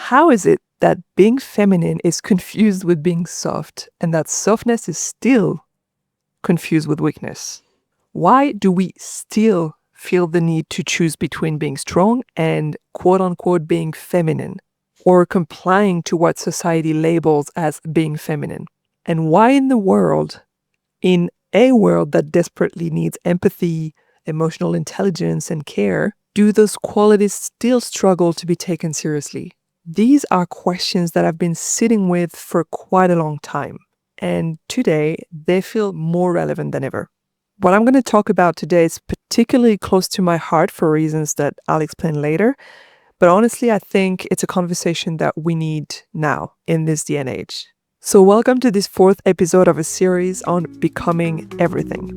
how is it that being feminine is confused with being soft, and that softness is still confused with weakness? Why do we still feel the need to choose between being strong and quote unquote being feminine, or complying to what society labels as being feminine? And why in the world, in a world that desperately needs empathy, emotional intelligence, and care, do those qualities still struggle to be taken seriously? These are questions that I've been sitting with for quite a long time, and today they feel more relevant than ever. What I'm going to talk about today is particularly close to my heart for reasons that I'll explain later, but honestly, I think it's a conversation that we need now in this day and age. So welcome to this 4th episode of a series on becoming everything.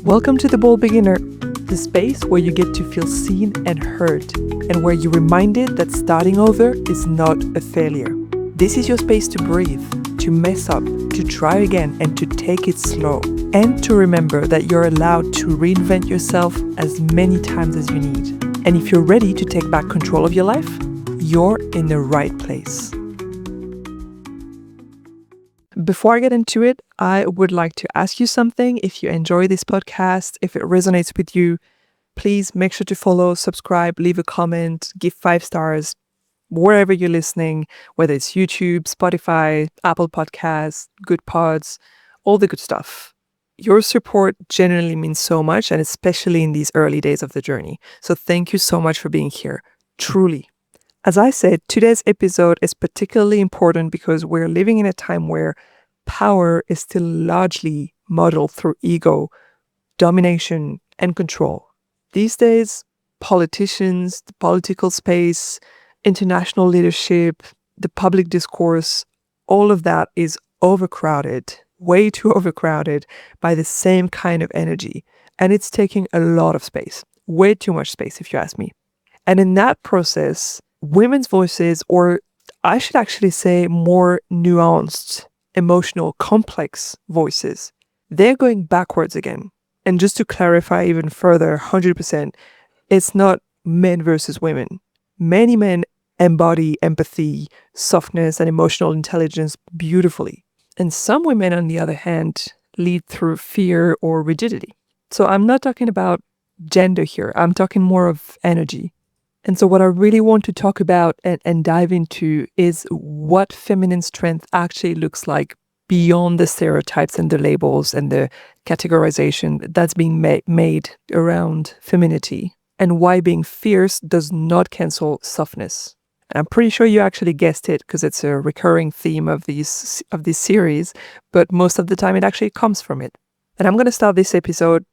Welcome to The Bold Beginner, the space where you get to feel seen and heard, and where you're reminded that starting over is not a failure. This is your space to breathe, to mess up, to try again, and to take it slow. And to remember that you're allowed to reinvent yourself as many times as you need. And if you're ready to take back control of your life, you're in the right place. Before I get into it, I would like to ask you something. If you enjoy this podcast, if it resonates with you, please make sure to follow, subscribe, leave a comment, give 5 stars, wherever you're listening, whether it's YouTube, Spotify, Apple Podcasts, Good Pods, all the good stuff. Your support genuinely means so much, and especially in these early days of the journey. So thank you so much for being here, truly. As I said, today's episode is particularly important because we're living in a time where power is still largely modeled through ego, domination, and control. These days, politicians, the political space, international leadership, the public discourse, all of that is overcrowded, way too overcrowded by the same kind of energy. And it's taking a lot of space, way too much space, if you ask me. And in that process, women's voices, or I should actually say more nuanced, emotional, complex voices, they're going backwards again. And just to clarify even further, 100%, it's not men versus women. Many men embody empathy, softness, and emotional intelligence beautifully. And some women, on the other hand, lead through fear or rigidity. So I'm not talking about gender here. I'm talking more of energy. And so what I really want to talk about and dive into is what feminine strength actually looks like beyond the stereotypes and the labels and the categorization that's being made around femininity, and why being fierce does not cancel softness. And I'm pretty sure you actually guessed it because it's a recurring theme of this series, but most of the time it actually comes from it. And I'm going to start this episode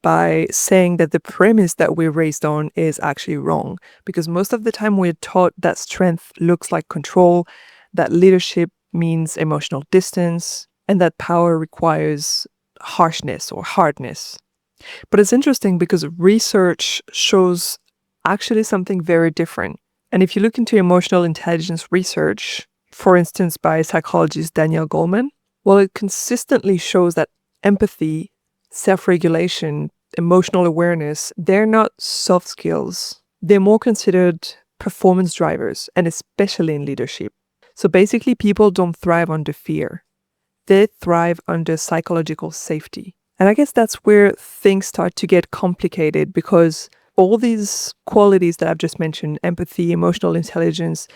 by saying that the premise that we're raised on is actually wrong, because most of the time we're taught that strength looks like control, that leadership means emotional distance, and that power requires harshness or hardness. But it's interesting because research shows actually something very different. And if you look into emotional intelligence research, for instance, by psychologist Daniel Goleman, well, it consistently shows that empathy, self-regulation, emotional awareness, they're not soft skills. They're more considered performance drivers, and especially in leadership. So basically, people don't thrive under fear. They thrive under psychological safety. And I guess that's where things start to get complicated, because all these qualities that I've just mentioned, empathy, emotional intelligence,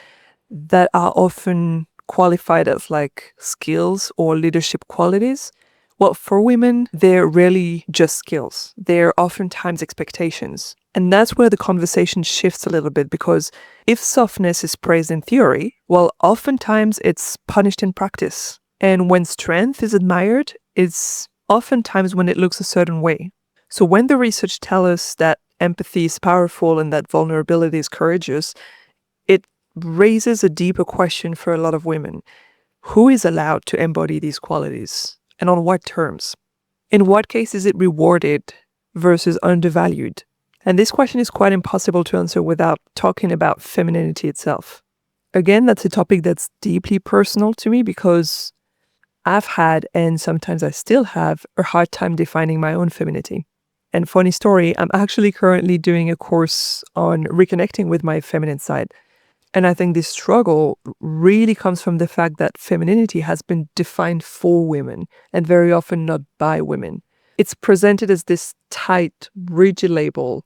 that are often qualified as like skills or leadership qualities, well, for women, they're rarely just skills. They're oftentimes expectations. And that's where the conversation shifts a little bit, because if softness is praised in theory, well, oftentimes it's punished in practice. And when strength is admired, it's oftentimes when it looks a certain way. So when the research tells us that empathy is powerful and that vulnerability is courageous, it raises a deeper question for a lot of women. Who is allowed to embody these qualities? And on what terms? In what case is it rewarded versus undervalued? And this question is quite impossible to answer without talking about femininity itself. Again, that's a topic that's deeply personal to me, because I've had, and sometimes I still have, a hard time defining my own femininity. And funny story, I'm actually currently doing a course on reconnecting with my feminine side. And I think this struggle really comes from the fact that femininity has been defined for women and very often not by women. It's presented as this tight, rigid label,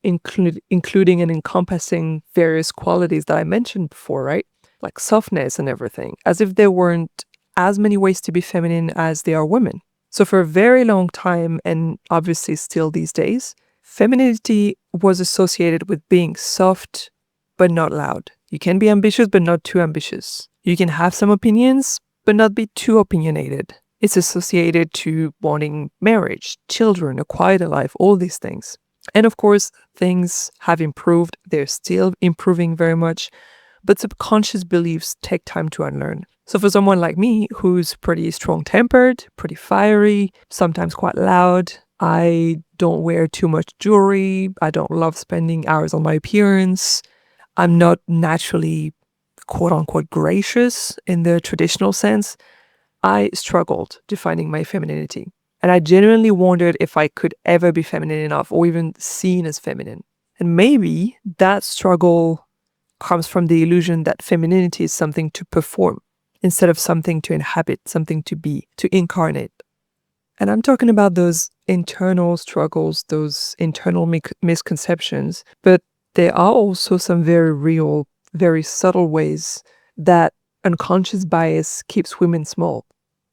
including and encompassing various qualities that I mentioned before, right? Like softness and everything, as if there weren't as many ways to be feminine as there are women. So for a very long time, and obviously still these days, femininity was associated with being soft, but not loud. You can be ambitious, but not too ambitious. You can have some opinions, but not be too opinionated. It's associated to wanting marriage, children, a quieter life, all these things. And of course, things have improved. They're still improving very much, but subconscious beliefs take time to unlearn. So for someone like me, who's pretty strong-tempered, pretty fiery, sometimes quite loud, I don't wear too much jewelry, I don't love spending hours on my appearance, I'm not naturally quote-unquote gracious in the traditional sense, I struggled defining my femininity. And I genuinely wondered if I could ever be feminine enough or even seen as feminine. And maybe that struggle comes from the illusion that femininity is something to perform instead of something to inhabit, something to be, to incarnate. And I'm talking about those internal struggles, those internal misconceptions, but there are also some very real, very subtle ways that unconscious bias keeps women small,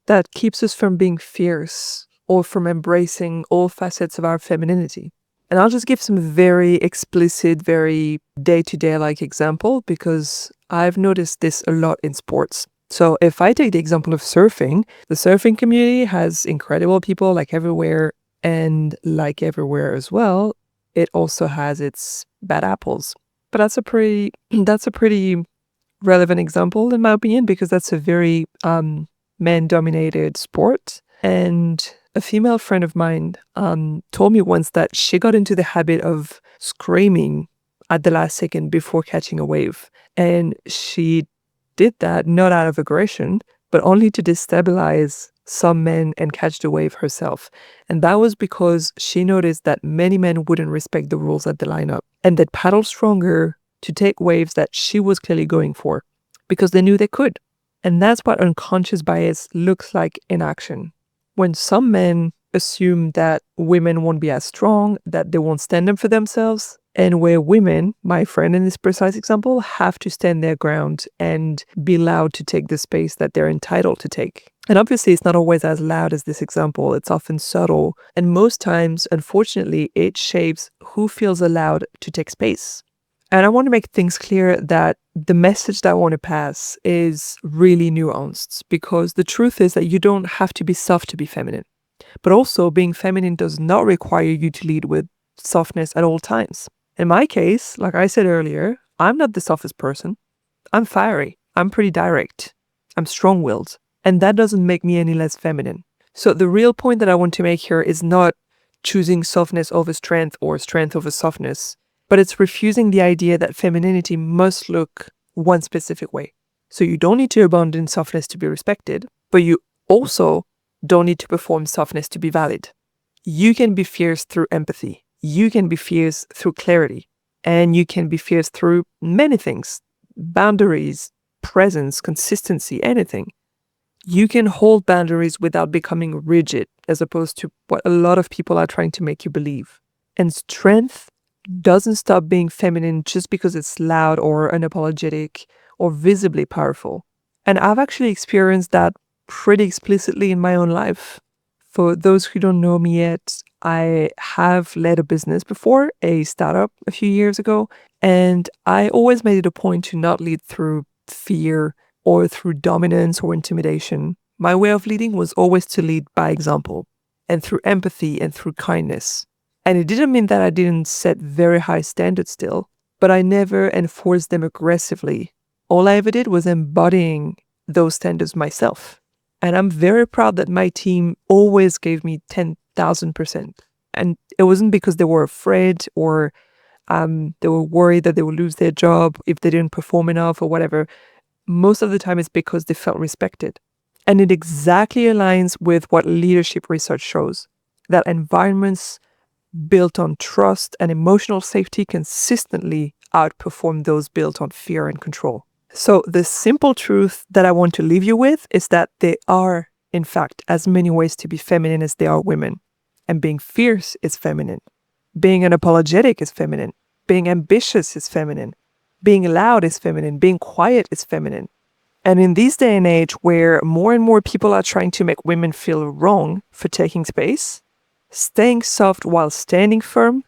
that keeps us from being fierce or from embracing all facets of our femininity. And I'll just give some very explicit, very day-to-day like example because I've noticed this a lot in sports. So if I take the example of surfing, the surfing community has incredible people like everywhere, and like everywhere as well, it also has its bad apples. But that's a pretty relevant example in my opinion because that's a very man-dominated sport. And a female friend of mine told me once that she got into the habit of screaming at the last second before catching a wave. And she did that not out of aggression, but only to destabilize some men and catch the wave herself. And that was because she noticed that many men wouldn't respect the rules at the lineup and that paddled stronger to take waves that she was clearly going for because they knew they could. And that's what unconscious bias looks like in action. When some men assume that women won't be as strong, that they won't stand up for themselves, and where women, my friend in this precise example, have to stand their ground and be allowed to take the space that they're entitled to take. And obviously, it's not always as loud as this example. It's often subtle. And most times, unfortunately, it shapes who feels allowed to take space. And I want to make things clear that the message that I want to pass is really nuanced because the truth is that you don't have to be soft to be feminine. But also, being feminine does not require you to lead with softness at all times. In my case, like I said earlier, I'm not the softest person. I'm fiery. I'm pretty direct. I'm strong-willed. And that doesn't make me any less feminine. So the real point that I want to make here is not choosing softness over strength or strength over softness, but it's refusing the idea that femininity must look one specific way. So you don't need to abandon softness to be respected, but you also don't need to perform softness to be valid. You can be fierce through empathy. You can be fierce through clarity. And you can be fierce through many things. Boundaries, presence, consistency, anything. You can hold boundaries without becoming rigid, as opposed to what a lot of people are trying to make you believe. And strength doesn't stop being feminine just because it's loud or unapologetic or visibly powerful. And I've actually experienced that pretty explicitly in my own life. For those who don't know me yet, I have led a business before, a startup a few years ago, and I always made it a point to not lead through fear or through dominance or intimidation. My way of leading was always to lead by example and through empathy and through kindness. And it didn't mean that I didn't set very high standards still, but I never enforced them aggressively. All I ever did was embodying those standards myself. And I'm very proud that my team always gave me 10,000%. And it wasn't because they were afraid or they were worried that they would lose their job if they didn't perform enough or whatever. Most of the time it's because they felt respected. And it exactly aligns with what leadership research shows, that environments built on trust and emotional safety consistently outperform those built on fear and control. So the simple truth that I want to leave you with is that there are, in fact, as many ways to be feminine as there are women. And being fierce is feminine. Being unapologetic is feminine. Being ambitious is feminine. Being loud is feminine. Being quiet is feminine. And in this day and age where more and more people are trying to make women feel wrong for taking space, staying soft while standing firm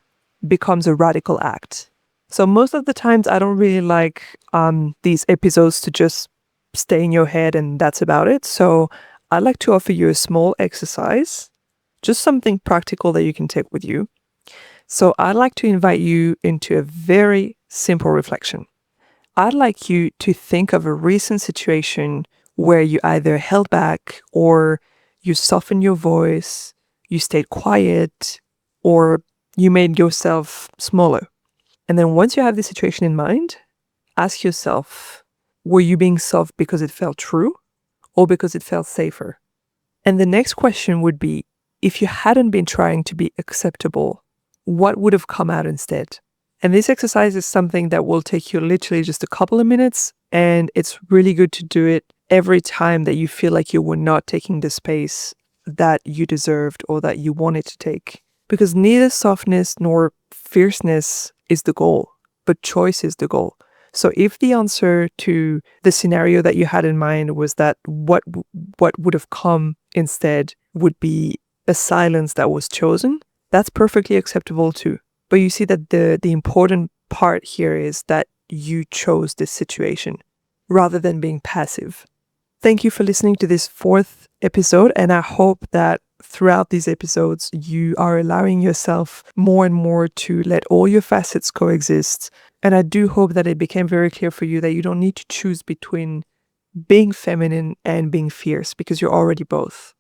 becomes a radical act. So most of the times I don't really like these episodes to just stay in your head and that's about it. So I'd like to offer you a small exercise, just something practical that you can take with you. So I'd like to invite you into a very simple reflection. I'd like you to think of a recent situation where you either held back or you softened your voice, you stayed quiet, or you made yourself smaller. And then once you have this situation in mind, ask yourself, were you being soft because it felt true or because it felt safer? And the next question would be, if you hadn't been trying to be acceptable, what would have come out instead? And this exercise is something that will take you literally just a couple of minutes, and it's really good to do it every time that you feel like you were not taking the space that you deserved or that you wanted to take. Because neither softness nor fierceness is the goal, but choice is the goal. So if the answer to the scenario that you had in mind was that what would have come instead would be a silence that was chosen, that's perfectly acceptable too. But you see that the important part here is that you chose this situation rather than being passive. Thank you for listening to this 4th episode, and I hope that throughout these episodes you are allowing yourself more and more to let all your facets coexist. And I do hope that it became very clear for you that you don't need to choose between being feminine and being fierce, because you're already both.